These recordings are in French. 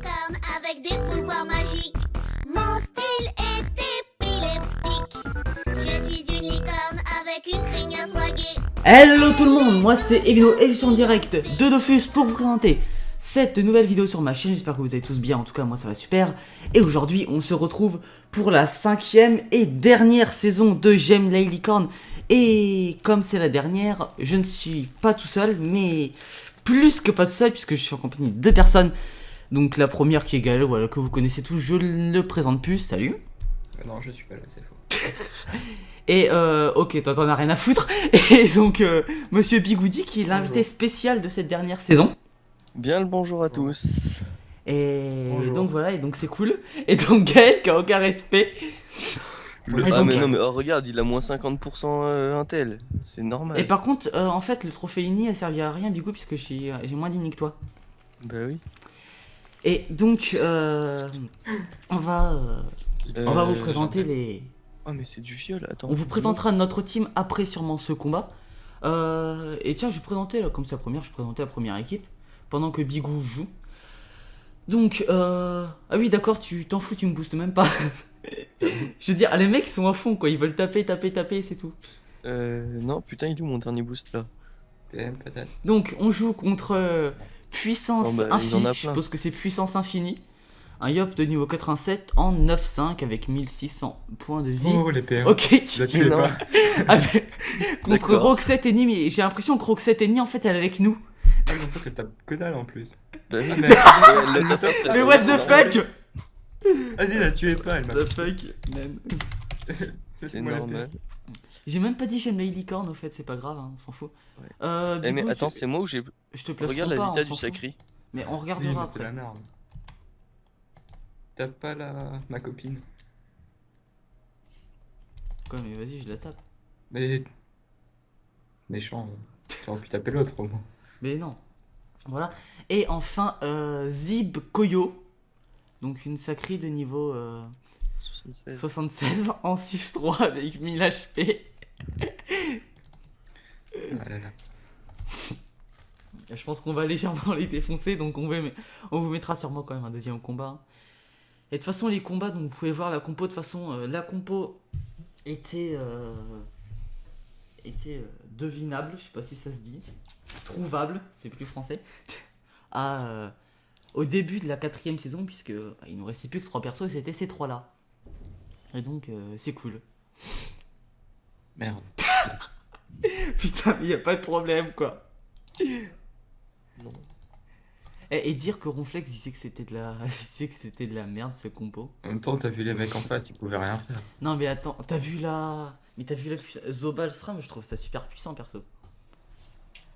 licorne avec des pouvoirs magiques. Mon style est épileptique. Je suis une licorne avec une crinière swaguée. Hello tout le monde, moi c'est Egno et je suis en direct de Dofus pour vous présenter cette nouvelle vidéo sur ma chaîne. J'espère que vous allez tous bien, en tout cas moi ça va super. Et aujourd'hui on se retrouve pour la 5e et dernière saison de J'aime la licorne. Et comme c'est la dernière, je ne suis pas tout seul, mais plus que pas tout seul puisque je suis en compagnie de 2 personnes. Donc la première qui est Gaël, voilà, que vous connaissez tous, je ne le présente plus, salut. Non, je suis pas là, c'est faux. Et ok, toi t'en as rien à foutre. Et donc Monsieur Bigoudi qui est l'invité spécial de cette dernière saison. Bien le bonjour à tous. Et Bonjour. donc voilà, et donc c'est cool. Et donc Gaël qui a aucun respect. Et Ah donc- mais non mais oh, regarde, il a moins 50% Intel, c'est normal. Et par contre, en fait, le trophée INI a servi à rien, Bigou, puisque j'ai moins d'INI que toi. Bah oui. Et donc, on va vous présenter les. Oh mais c'est du viol, attends. On vous présentera notre team après sûrement ce combat. Et tiens, je vais présenter, là, comme c'est la première, je vais présenter la première équipe pendant que Bigou joue. Donc, ah oui, d'accord, tu t'en fous, tu me boostes même pas. Je veux dire, les mecs sont à fond, quoi, ils veulent taper, c'est tout. Non, putain, il est où mon dernier boost là? PM peut-être. Donc, on joue contre puissance Oh, bah, il en infinie, a je plein. suppose que c'est puissance infinie. Un Yop de niveau 87 en 9-5 avec 1600 points de vie. Oh les PM. Ok, La tuez Non. pas. Avec- contre D'accord. Roxette Eni, mais j'ai l'impression que Roxette Eni en fait elle est avec nous. Ah, mais en fait, elle tape que dalle en plus. Bah oui. Ah, mais- Elle l'a tapé après, Mais c'est what the normal. fuck? Vas-y, la tuez pas, elle m'a. The fuck, man. C'est moi la normal. J'ai même pas dit j'aime la licorne au fait, c'est pas grave, hein, on s'en fout. Ouais. Eh mais Bigou, attends, c'est moi où j'ai... je te place Regarde la pas, vita on du s'en fout. sacré. Mais on Oui, regardera mais c'est après. la merde. Tape pas ma copine. Quoi, mais vas-y, je la tape. Mais. Méchant. Tu aurais pu taper l'autre au moins. Mais non. Voilà. Et enfin, Zib Koyo. Donc une sacrée de niveau 76. 76 en 6-3 avec 1000 HP. Ah là là. Je pense qu'on va légèrement les défoncer, donc on vous mettra sûrement quand même un deuxième combat. Et de toute façon, les combats, donc vous pouvez voir la compo. De toute façon, la compo était devinable, je sais pas si ça se dit. Trouvable, c'est plus français. Au début de la 4e saison, puisque il nous restait plus que 3 persos et c'était ces 3 là. Et donc, c'est cool. Merde. Putain, mais y a pas de problème quoi. Non. Et dire que Ronflex disait que c'était de la merde ce compo. En même temps, t'as vu les mecs en face, ils pouvaient rien faire. Non mais attends, t'as vu la Zobal Stram, je trouve ça super puissant perso.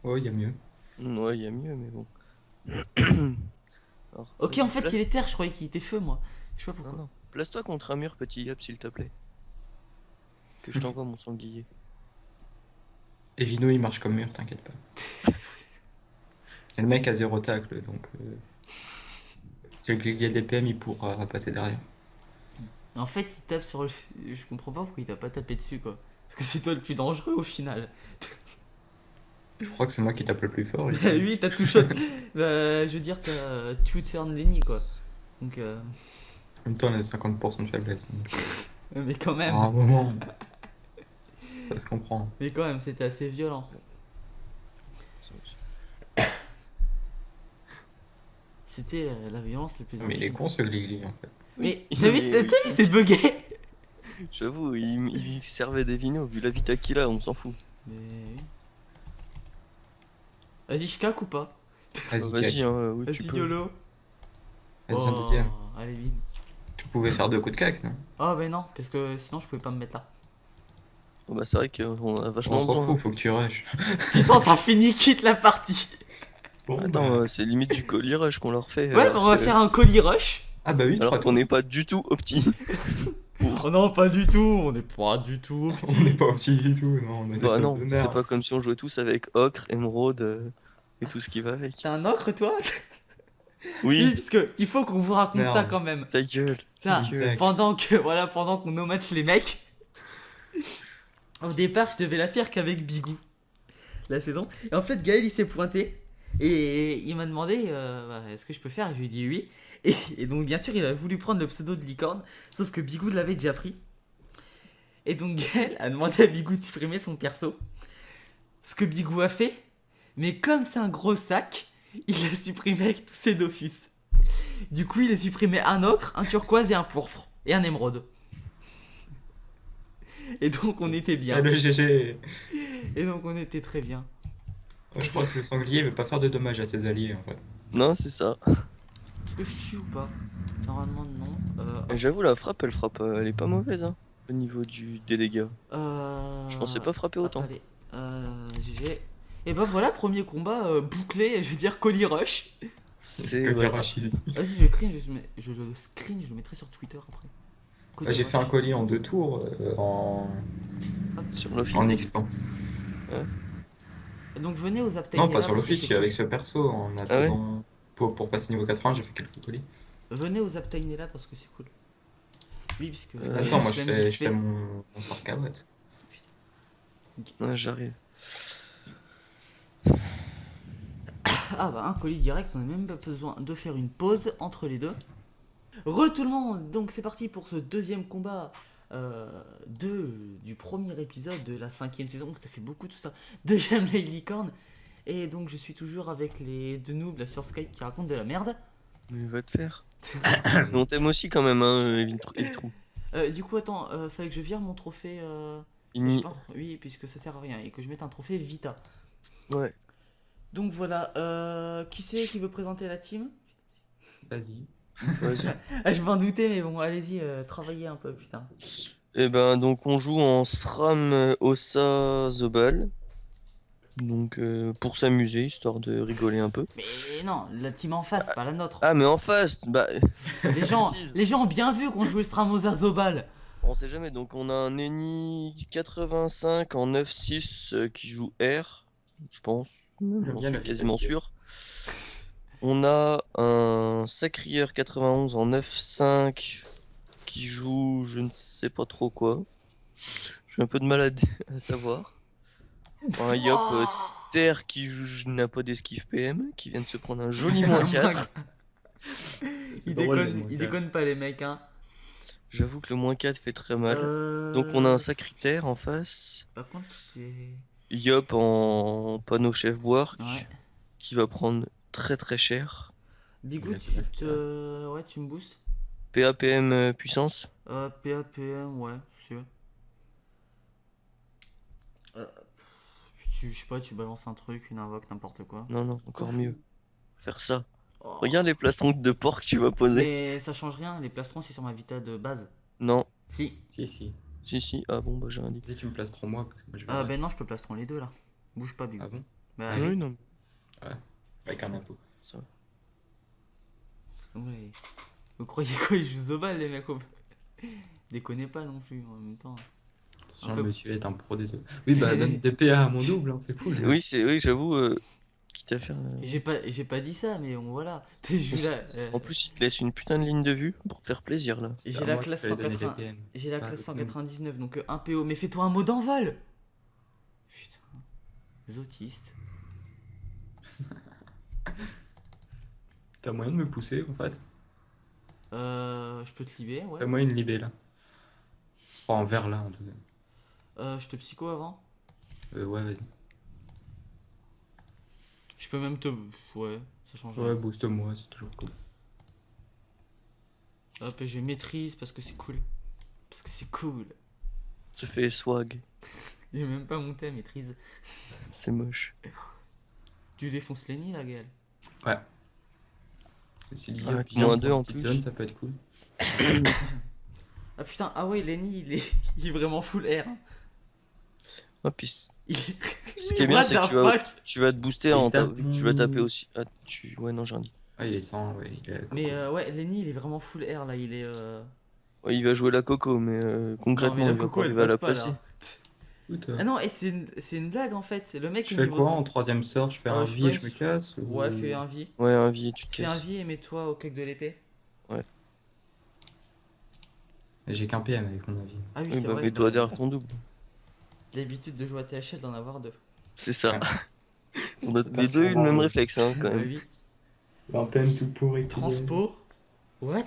Oh, y a mieux. Ouais, il y a mieux mais bon. Alors, Ok, vas-y, en fait place- il est terre, je croyais qu'il était feu moi. Je sais pas Non, pourquoi. non. Place-toi contre un mur, petit Yop, s'il te plaît. Que je t'envoie mon sanglier. Et Vino, il marche comme mur, t'inquiète pas. Et le mec a 0 tacle, donc. Si le y a des PM, il pourra passer derrière. En fait il tape sur le. Je comprends pas pourquoi il t'a pas tapé dessus quoi. Parce que c'est toi le plus dangereux au final. Je crois que c'est moi qui tape le plus fort. Bah oui, t'as tout shot. Bah, je veux dire, t'as two turn Lenny quoi. Donc, En même temps, on a 50% de faiblesse. Donc... mais quand même. À un moment. Ça se comprend. Mais quand même, c'était assez violent. C'était la violence la plus Mais il est infime. con ce Gligli en fait. Mais Oui, t'as vu, mais- c'est bugué. J'avoue, il servait des vinos, vu la vita qu'il a, on s'en fout. Mais oui. Vas-y, je cac ou pas? Vas-y, Vas-y, catch. hein, oui, tu Vas-y, peux. YOLO. Vas-y, un deuxième. Allez, bim. Tu pouvais faire 2 coups de cac, non? Oh, bah non, parce que sinon je pouvais pas me mettre là. Oh, bah, c'est vrai qu'on a vachement On s'en besoin. fout, faut que tu rushes. Putain, ça finit, quitte la partie. Bon, Attends, c'est limite du colis rush qu'on leur fait. Ouais, alors bah, on va que- faire un colis rush. Ah bah oui, Alors 3 qu'on n'est pas du tout opti. Oh non, pas du tout, on est pas du tout. On n'est pas petit du tout, non, on est des Bah sauts non, de c'est merde. pas comme si on jouait tous avec Ocre, Emerald et tout ce qui va avec. T'es un ocre, toi? Oui, puisque il faut qu'on vous raconte Merde. ça quand même. ta gueule. Ça, Tac. pendant qu'on no match les mecs, au départ je devais la faire qu'avec Bigou, la saison. Et en fait Gaël il s'est pointé Et il m'a demandé est-ce que je peux faire, et je lui ai dit oui. Et donc bien sûr il a voulu prendre le pseudo de licorne, sauf que Bigou l'avait déjà pris. Et donc Gaël a demandé à Bigou de supprimer son perso. Ce que Bigou a fait, mais comme c'est un gros sac, il l'a supprimé avec tous ses Dofus. Du coup il a supprimé un ocre, un turquoise et un pourpre. Et un émeraude. Et donc on était bien. C'est le GG. Et donc on était très bien. Je crois que le sanglier veut pas faire de dommages à ses alliés en fait. Non, c'est ça. Est-ce que je tue ou pas? Normalement non. Et j'avoue, la frappe, elle est pas mauvaise, hein, au niveau des dégâts. Je pensais pas frapper autant. Allez, GG. Et bah voilà, premier combat bouclé, je veux dire Colis Rush. C'est Le ouais. rush easy. Vas-y, je le screen, je le mettrai sur Twitter après. Colis J'ai fait un Rush. colis en 2 tours Sur l'office. en expand. Donc venez aux Aptail. Non, pas sur l'office, avec ce perso. En Ah ouais attendant pour passer niveau 80, j'ai fait quelques colis. Venez aux Aptainella parce que c'est cool. Oui, parce que. Attends, moi je l'aime fais, vite je fais mon sort cabotte. Ouais, j'arrive. Ah bah un colis direct, on n'a même pas besoin de faire une pause entre les deux. Re tout le monde, donc c'est parti pour ce deuxième combat du premier épisode de la 5ème saison, donc ça fait beaucoup tout ça, de J'aime les licornes. Et donc je suis toujours avec les deux noobs là, sur Skype qui racontent de la merde. Mais va te faire. Mais on t'aime aussi quand même, hein, Evitrou. Du coup attends, fallait que je vire mon trophée... Ini. Oui, puisque ça sert à rien, et que je mette un trophée Vita. Ouais. Donc voilà, qui c'est qui veut présenter la team? Vas-y. Vas-y. Ah, je m'en doutais, mais bon, allez-y, travaillez un peu, putain. Et ben donc on joue en SRAM Ossa Zobal. Donc pour s'amuser, histoire de rigoler un peu. Mais non, la team en face, pas la nôtre. Ah mais en face, bah Les gens ont bien vu qu'on jouait Stramosa Zobal. on sait jamais. Donc on a un Eni 85 en 9-6 qui joue R, je pense. J'en bien suis la quasiment vitalité. sûr. On a un Sacrieur 91 en 9-5 qui joue je ne sais pas trop quoi. J'ai un peu de mal à savoir. Un Yop Terre qui n'a pas d'esquive PM, qui vient de se prendre un joli moins 4. Il déconne pas, les mecs, hein. J'avoue que le moins 4 fait très mal. Donc on a un Sacritaire en face. Par contre, c'est... Yop en panneau chef boire Ouais. qui va prendre très très cher. Bigou, Il a tu pas te... Ouais, tu me boostes. PAPM puissance. PAPM, ouais, sûr. Je sais pas, tu balances un truc, une invoque, n'importe quoi. Non, non, encore mieux. Faire ça. Oh. Regarde les plastrons de porc que tu vas poser. Mais ça change rien, les plastrons c'est sur ma Vita de base. Non, Si. Si. si. Ah bon, bah j'ai rien dit. Si tu me places trop moi, parce que moi je vais. Ah ben non, je peux plastron les deux là. Bouge pas, Bigou. Ah bon? Bah Ah oui, non. Avec un impôt. Ça. Ouais. Vous croyez quoi, ils jouent Zobal les mecs? Déconnez pas non plus en même temps. Attention, Un peu. monsieur est un pro des autres. Oui, bah donne des PA à mon double, hein, c'est cool. Oui, j'avoue, quitte à faire. J'ai pas dit ça, mais bon voilà. T'es juste là. En plus, il te laisse une putain de ligne de vue pour te faire plaisir là. C'est j'ai à la moi qu'il classe fallait donner 180. des PM. J'ai la Pas classe le 199, donc un PO. Mais fais-toi un mot d'envol. Putain. Zotiste. T'as moyen de me pousser en fait? Je peux te libérer, ouais. T'as moyen de libérer là? Oh, en vert là, en deuxième. Je te psycho avant. Ouais, vas-y. Je peux même te. Ouais, ça change Ouais, rien. booste-moi, c'est toujours cool. Hop, et je maîtrise parce que c'est cool. Parce que c'est cool. Ça fait swag. J'ai même pas monté à maîtrise. C'est moche. Tu défonces Lenny là, Gaël. Ouais. Si l'IA Avec vient moins pour 2 une en petite plus. zone, ça peut être cool. Ah putain, ah ouais, Lenny il est vraiment full air. Hein. Ah, puis Il... ce qui est bien, c'est que tu vas te booster Il en tape vu que tu vas taper mon- aussi. Ah, ouais, non, j'ai rien dit. Ah, il est 100, ouais, il est. Mais ouais, Lenny il est vraiment full air là, il est. Ouais, il va jouer la coco, mais concrètement, non, mais la il va coco pas elle arriver à la passe pas placer. là. Écoute, Ah non, et c'est une blague en fait, c'est le mec je au fais niveau- quoi en troisième sort? Je fais un je sais vie et pas, je me casse? ou- Ouais, fais un vie. Ouais, un vie et tu te Fais un casses. vie et mets-toi au cake de l'épée. J'ai qu'un PM avec mon avis. Ah oui, Oui, c'est bah, vrai. mets-toi derrière ton double. L'habitude de jouer à THL d'en avoir deux. C'est ça. Ouais. On a les deux eu le même réflexe, hein, quand Bah même. oui. L'antenne tout pourri. Transpo. What?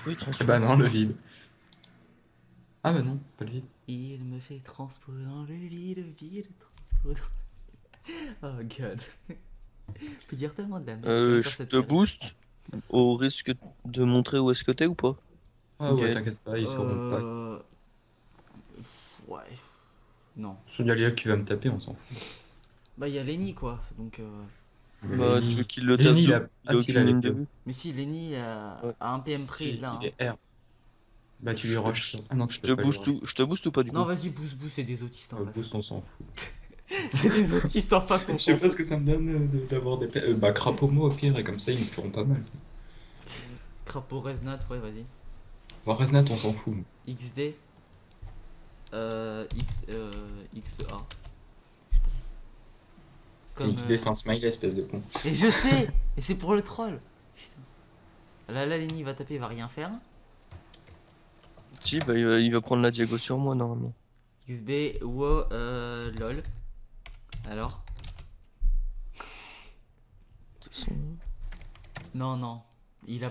Oui, Eh bah non, le vide. Ah bah non, pas le vide. Il me fait transpo dans le vide, transpo dans... Oh god. On peut dire tellement de la merde. quand même sur Je cette te série. booste au risque de montrer où est-ce que t'es ou pas? Ah ouais, Ok. t'inquiète pas, ils sauront pas. Ouais. Non. S'il y a Léa qui va me taper, on s'en fout. Bah il y a Lenny quoi, donc... Mais Bah, Lenny- tu veux qu'il le tape Lenny, il d'où? a... Il Ah a si, il a aucune les ligne de PO. vue. Mais si, Lenny Ouais. a un PM près Si, de là. il Hein. est R. Bah tu lui rushes. Ah non, tu Je peux te pas lui booste rush. je te booste ou pas du Non coup? vas-y, boost, c'est des autistes en face. Boost, on s'en fout. C'est des autistes en face, on Je sais s'en pas ce que ça me donne d'avoir des... bah crapaud-moi au pire, et comme ça ils me feront pas mal. Crapaud Resnat, ouais vas-y. Voir Resnat, on s'en fout. XD. XA. Comme, XD, c'est un smiley, espèce de con. Et je sais. Et c'est pour le troll. Putain. Là Lenny va taper, il va rien faire. Si, bah il va prendre la diago sur moi normalement. XB, wow, lol. Alors? De toute façon, Non, non. Il est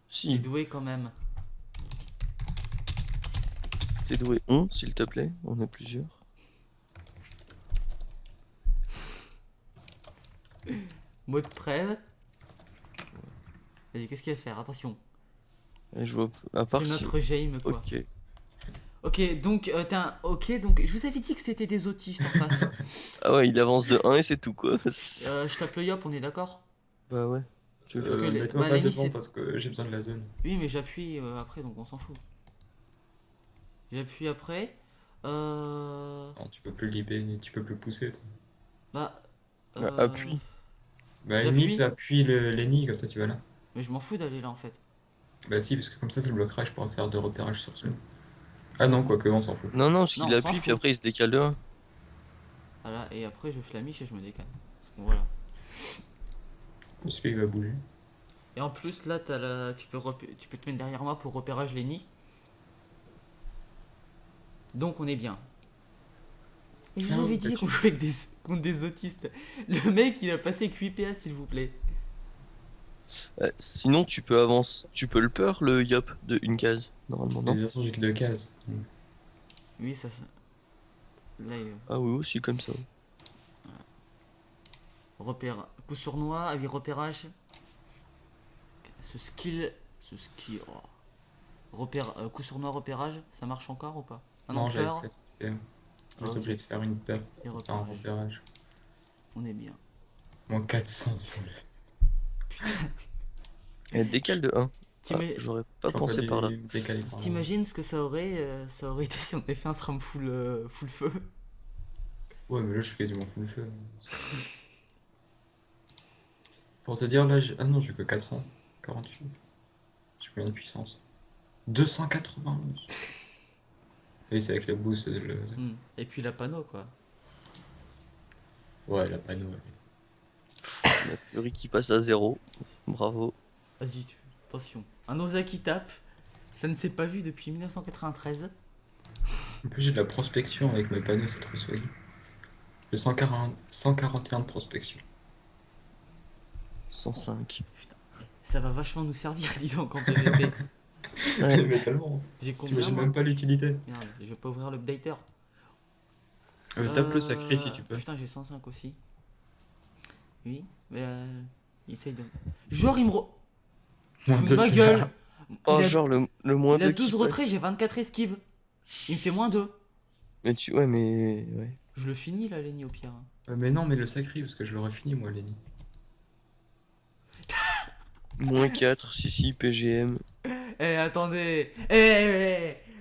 si, doué quand même. t'es doué 11 s'il te plaît, on est plusieurs. Mode prêve. Vas-y, qu'est-ce qu'il va faire? Attention. Et je vois, à part C'est si... notre game quoi. Ok. Ok, donc ok, donc je vous avais dit que c'était des autistes en face. Ah ouais, il avance de 1 et c'est tout quoi. Je tape le yop, on est d'accord? Bah ouais. Tu veux Parce que les- Mets-toi bah, pas Lenny, devant c'est- parce que j'ai besoin de la zone. Oui, mais j'appuie après, donc on s'en fout. J'appuie après. Non, tu peux plus libérer, tu peux plus pousser. Toi. Bah. Bah, appuie. Bah J'appuie. limite, appuie le Lenny, comme ça tu vas là. Mais je m'en fous d'aller là en fait. Bah si, parce que comme ça le bloquera et je pourrai faire 2 repérages sur celui. Ah non, quoique, on s'en fout. Non, non, parce Non, qu'il on s'en appuie, puis fout. après il se décale de 1. Voilà, et après je flamiche et je me décale. Parce que voilà. Celui il va bouger. Et en plus là, tu peux te mettre derrière moi pour repérage les nids. Donc on est bien. Et je vous Ah, avais dit qu'on jouait avec contre des autistes. Le mec il a passé QIPA s'il vous plaît. Sinon, tu peux avancer. Tu peux le peur, le yop, de une case, normalement, De non? toute façon, j'ai que 2 cases. Oui, ça. Là, Ah oui, aussi comme ça. repère. Coup sournois, avec repérage. Ce skill. Oh. Repère, coup sournois, repérage, ça marche encore ou pas? Ah non, j'avais peur presque fait. J'étais Ok. obligé de faire une peur. et Un repérage. repérage. On est bien. Moins 400 sur le. Elle décale de 1. T'ima- J'aurais pas J'aurais pensé dû par là. décaler par là. T'imagines ce que ça aurait été si on avait fait un SRAM full feu? Ouais, mais là, je suis quasiment full feu. Pour te dire, là, j'ai... Ah non, j'ai que 448. J'ai combien de puissance? 280. Oui, c'est avec le boost. Et puis la panneau quoi. Ouais, la panneau. La furie qui passe à 0. Bravo. Vas-y, attention. Un Osa qui tape, ça ne s'est pas vu depuis 1993. En plus, j'ai de la prospection avec mes panneaux, c'est trop swag. J'ai 141 de prospection. 105. Ça va vachement nous servir, dis donc, en PVP. Ouais. Mais tellement. J'ai combien J'imagine moi même pas l'utilité. Merde, je vais pas ouvrir l'updater. Tape le sacré si tu peux. Putain, j'ai 105 aussi. Oui, mais essaye de. Genre, il me. Moins Fout de de ma PA. gueule! Oh, Il a- genre le moins Il a 2 12 qui retraits, passe. j'ai 24 esquives. Il me fait moins 2. Mais tu... Ouais, mais... Ouais. Je le finis là, Lenny, au pire. Mais non, mais le sacré, parce que je l'aurais fini, moi, Lenny. Moins 4, si, PGM. Eh, attendez!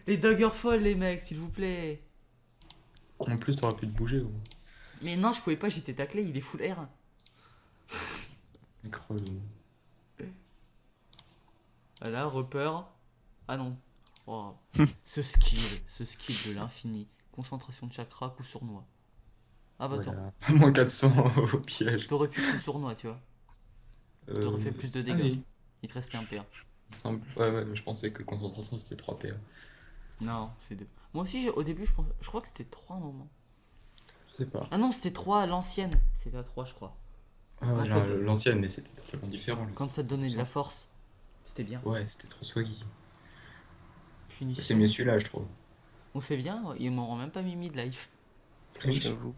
Les Daggerfall, les mecs, s'il vous plaît! En plus, t'aurais pu te bouger. Gros. Mais non, je pouvais pas, j'étais taclé, il est full air. Relou. Voilà, repère. Ah non. Oh. ce skill de l'infini. Concentration de chakra, coup sournois. Ah bah attends, Voilà. Moins 400 au piège. t'aurais pu coup sournois, tu vois. T'aurais fait plus de dégâts. oui. Il te restait un PA. Ouais, mais je pensais que concentration c'était 3 PA. Non, c'est 2. Moi aussi, au début, je crois que c'était 3 moments. sais pas. Ah non, c'était 3 à l'ancienne. C'était à 3, je crois. Ah ouais, Ah, ça te- l'ancienne, mais c'était totalement différent. Quand ça te donnait de la force, c'était bien. Ouais, c'était trop swaggy. C'est Punition. mieux celui-là, je trouve. On sait bien, ils m'auront même pas mis midlife. Oui. J'avoue.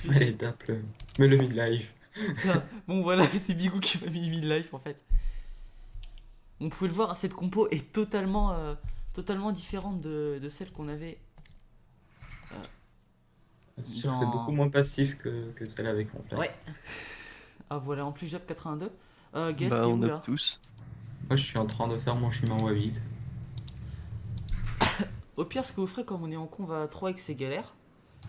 Allez, tape le. Mets le midlife. Tiens, bon voilà, c'est Bigou qui m'a mis midlife en fait. On pouvait le voir, cette compo est totalement différente de celle qu'on avait. C'est sûr que c'est Dans- beaucoup moins passif que celle avec mon flash. Ouais. Ah voilà, en plus Jap 82. Gaël, Bah, t'es on où a là? tous. Moi, je suis en train de faire mon chemin Wabit. Au pire, ce que vous ferez comme on est en conv à 3 et que c'est galère,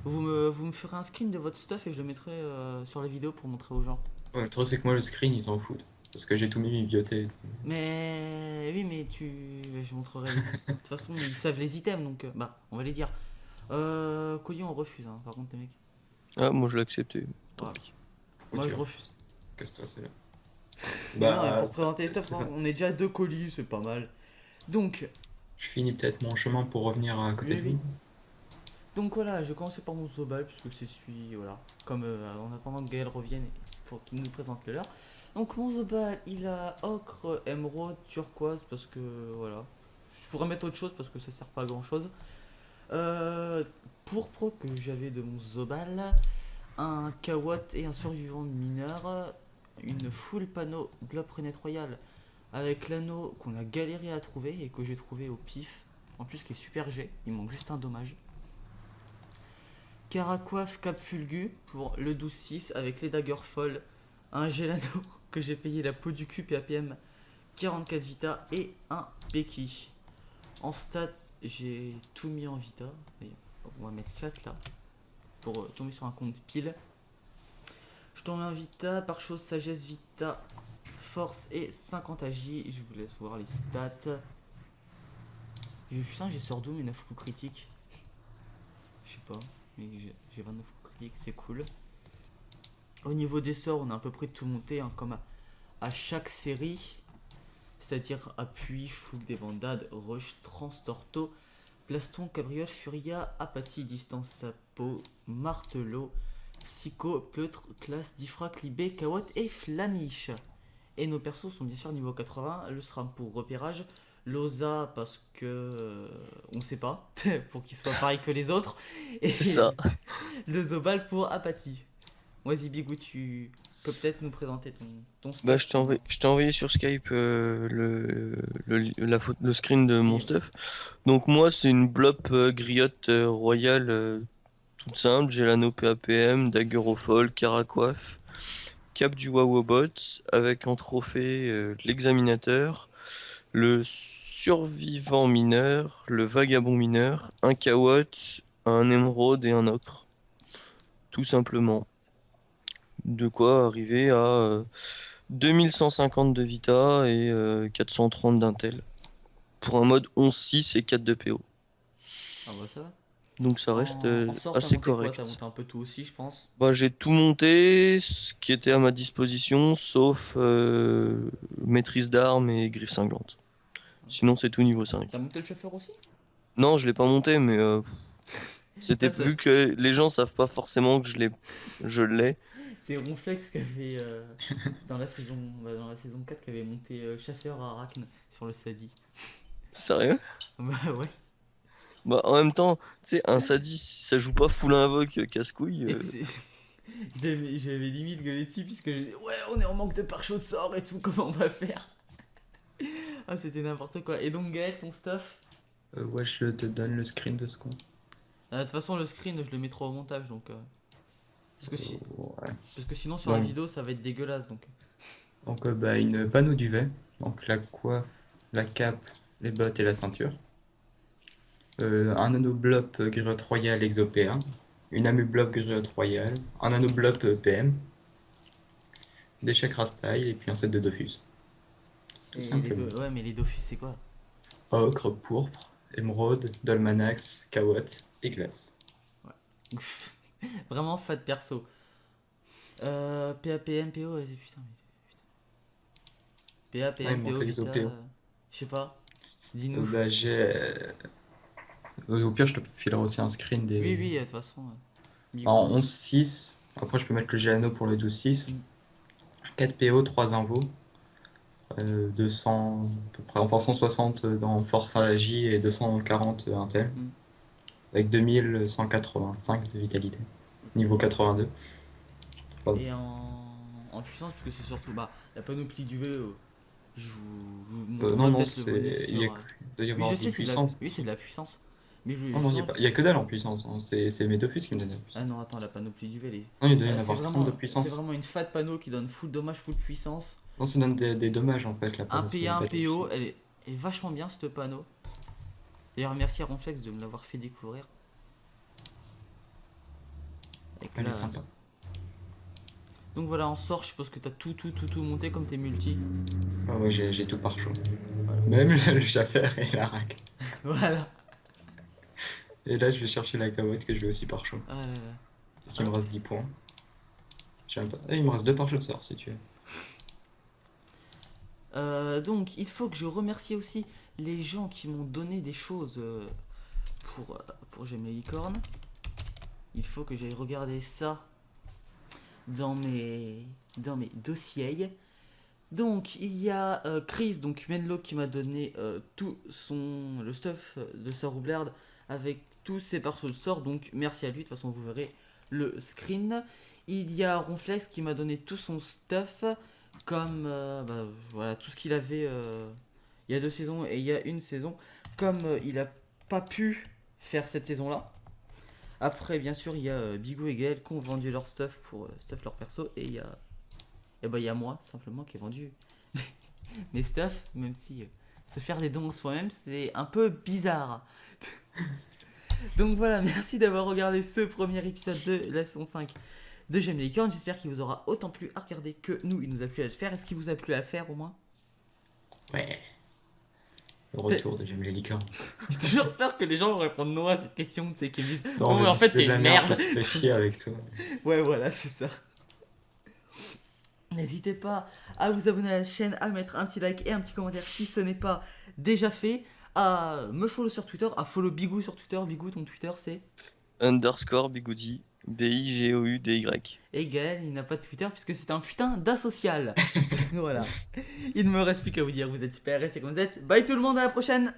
vous me ferez un screen de votre stuff et je le mettrai sur la vidéo pour montrer aux gens. Ouais, le truc, c'est que moi, le screen, ils s'en foutent. Parce que j'ai tout mis bibliothèque. Mais oui, mais je montrerai. De toute façon, ils savent les items, donc bah, on va les dire. Collier, on refuse, hein, par contre, les mecs. Ah, moi je l'ai accepté. Tant Ouais. pis. Moi, je Couture. refuse. Casse-toi, c'est là. Mais non, et pour présenter les stuff, c'est ça. on est déjà à 2 colis, c'est pas mal. Donc, Je finis peut-être mon chemin pour revenir à côté de Oui, vous. donc voilà, je vais commencer par mon Zobal, puisque c'est celui, voilà, comme en attendant que Gaël revienne pour qu'il nous présente le leur. Donc mon Zobal, il a ocre, émeraude, turquoise, parce que voilà. Je pourrais mettre autre chose parce que ça sert pas à grand chose. Pourpre que j'avais de mon Zobal, un Kawat et un survivant de mineur, une full panneau Globe Renet Royal avec l'anneau qu'on a galéré à trouver et que j'ai trouvé au pif. En plus qui est super G, il manque juste un dommage. Caracoif Cap Fulgu pour le 12-6 avec les daggers folles, un Gelano que j'ai payé la peau du cul PAPM 44 Vita et un Becky. En stats, j'ai tout mis en Vita. Et on va mettre 4 là pour tomber sur un compte pile. Je tombe en Vita, par chose, sagesse Vita, force et 50 agi. Je vous laisse voir les stats. Putain, j'ai sort d'où mes 9 coups critiques? Je sais pas, mais j'ai 29 coups critiques, c'est cool. Au niveau des sorts, on a à peu près tout monté, hein, comme à chaque série. C'est-à-dire appui, fougue des bandades, rush, transtorto, plaston, cabriole, furia, apathie, distance, sapo, martelot, psycho, pleutre, classe, diffrac, libé, kawat et flamiche. Et nos persos sont bien sûr niveau 80, le SRAM pour repérage, l'OSA parce que on sait pas, pour qu'il soit pareil que les autres, et C'est ça. le Zobal pour apathie. Vas-y Bigou, tu peux peut-être nous présenter ton stuff. Bah, je t'ai envoyé sur Skype le screen de mon Oui. stuff. Donc, moi, c'est une blob griotte royale toute simple. J'ai l'anneau PAPM, dagger au fall, caracoif, cap du Wawobot, avec en trophée l'examinateur, le survivant mineur, le vagabond mineur, un kawat, un émeraude et un ocre. Tout simplement. De quoi arriver à 2150 de Vita et 430 d'Intel. Pour un mode 11.6 et 4 de PO. Ah bah ça va. Donc ça reste En sort, t'as assez monté quoi? correct. T'as monté un peu tout aussi, je pense. Bah, j'ai tout monté, ce qui était à ma disposition, sauf maîtrise d'armes et griffe cinglante. Sinon c'est tout niveau 5. T'as monté le chauffeur aussi? Non, je l'ai pas monté, mais c'était Ah, ça- vu que les gens savent pas forcément que je l'ai. C'est Ronflex qui avait dans la saison 4 qui avait monté chasseur à Arachne sur le Sadi. Sérieux? Bah ouais. Bah en même temps, tu sais, un Sadi, si ça joue pas full invoque casse-couille. Et j'avais limite gueulé dessus puisque je disais, ouais, on est en manque de pare-chaud de sort et tout, comment on va faire? Ah, c'était n'importe quoi. Et donc Gaël, ton stuff? Ouais, je te donne le screen de ce qu'on. De toute façon, le screen, je le mettrai au montage donc. Ouais. Parce que sinon, sur la Ouais. vidéo, ça va être dégueulasse donc. Donc, bah, une panneau duvet. Donc, la coiffe, la cape, les bottes et la ceinture. Un anneau blob griotte royale exopéen. Une amu blob griotte royale. Un anneau blob PM. Des chèques Rastyle et puis un set de Dofus. Tout Et simplement. Ouais, mais les Dofus, c'est quoi? Ocre, pourpre, émeraude, dolmanax, kawat et glace. Vraiment fat perso. PAPM, PO, vas-y, putain. Ouais, il PAPM, manque PO, l'exo Vita. PO. Je sais pas. Dis-nous. Bah, j'ai Au pire, je te filerai aussi un screen des. Oui, de toute façon. En 11-6. Après, je peux mettre le Gelano pour le 12-6. Mm. 4 PO, 3 invos. 200, à peu près, enfin 160 dans Force J et 240 Intel. Mm. Avec 2185 de vitalité. Niveau 82. Pardon. Et en puissance, parce que c'est surtout la panoplie du V. Je vous Non, montrerai non, peut-être le bonus c'est. sur. Il doit y Oui, avoir je 10 sais, puissances. oui, c'est de la puissance. Mais je Non, non, change. il y a que dalle en puissance, hein. C'est mes deux fils qui me donnent la Ah puissance. non, attends, la panoplie du V, elle est. Non, il doit y en C'est avoir 30 vraiment, de c'est puissance. vraiment une fat panneau qui donne full dommage, full puissance. Non, ça donne des dommages en fait, la Un panneau. PA, un PO, elle est vachement bien cette panneau. D'ailleurs, merci à Ronflex de me l'avoir fait découvrir. Avec Elle la- est sympa. Donc voilà, en sort, je pense que t'as tout monté comme t'es multi. Ah ouais, j'ai tout par chaud. Voilà. Même le Schaffer et la rack. Voilà. Et là, je vais chercher la cavotte que je vais aussi par chaud. Ah là là. Qui me reste 10 points. J'aime pas. Ah, il me reste 2 par chaud de sort si tu veux. Donc, il faut que je remercie aussi les gens qui m'ont donné des choses pour J'aime les licornes. Il faut que j'aille regarder ça dans mes dossiers. Donc, il y a Chris, donc Menlo, qui m'a donné le stuff de sa roublarde avec tous ses persos de sort. Donc, merci à lui. De toute façon, vous verrez le screen. Il y a Ronflex qui m'a donné tout son stuff, comme voilà, tout ce qu'il avait il y a 2 saisons et il y a une saison. Comme il a pas pu faire cette saison-là. Après, bien sûr, il y a Bigou et Gaël qui ont vendu leur stuff pour stuff leur perso. Et il y a il y a moi, simplement, qui ai vendu mes stuff, même si se faire des dons soi-même, c'est un peu bizarre. Donc voilà, merci d'avoir regardé ce premier épisode de la saison 5 de J'aime les licornes. J'espère qu'il vous aura autant plu à regarder que nous, il nous a plu à le faire. Est-ce qu'il vous a plu à le faire au moins? Ouais. Le retour de J'aime les licornes. J'ai toujours peur que les gens répondent non à cette question, tu sais, qu'ils me disent Non, mais mais en fait c'est t'es de la une merde, merde. je te fais chier avec toi. Ouais, voilà, c'est ça. N'hésitez pas à vous abonner à la chaîne, à mettre un petit like et un petit commentaire si ce n'est pas déjà fait, à me follow sur Twitter, à follow Bigou sur Twitter. Bigou, ton Twitter c'est... Underscore Bigoudi. B-I-G-O-U-D-Y. Et Gaël, il n'a pas de Twitter puisque c'est un putain d'asocial. Voilà. Il ne me reste plus qu'à vous dire, vous êtes super et c'est comme vous êtes. Bye tout le monde, à la prochaine.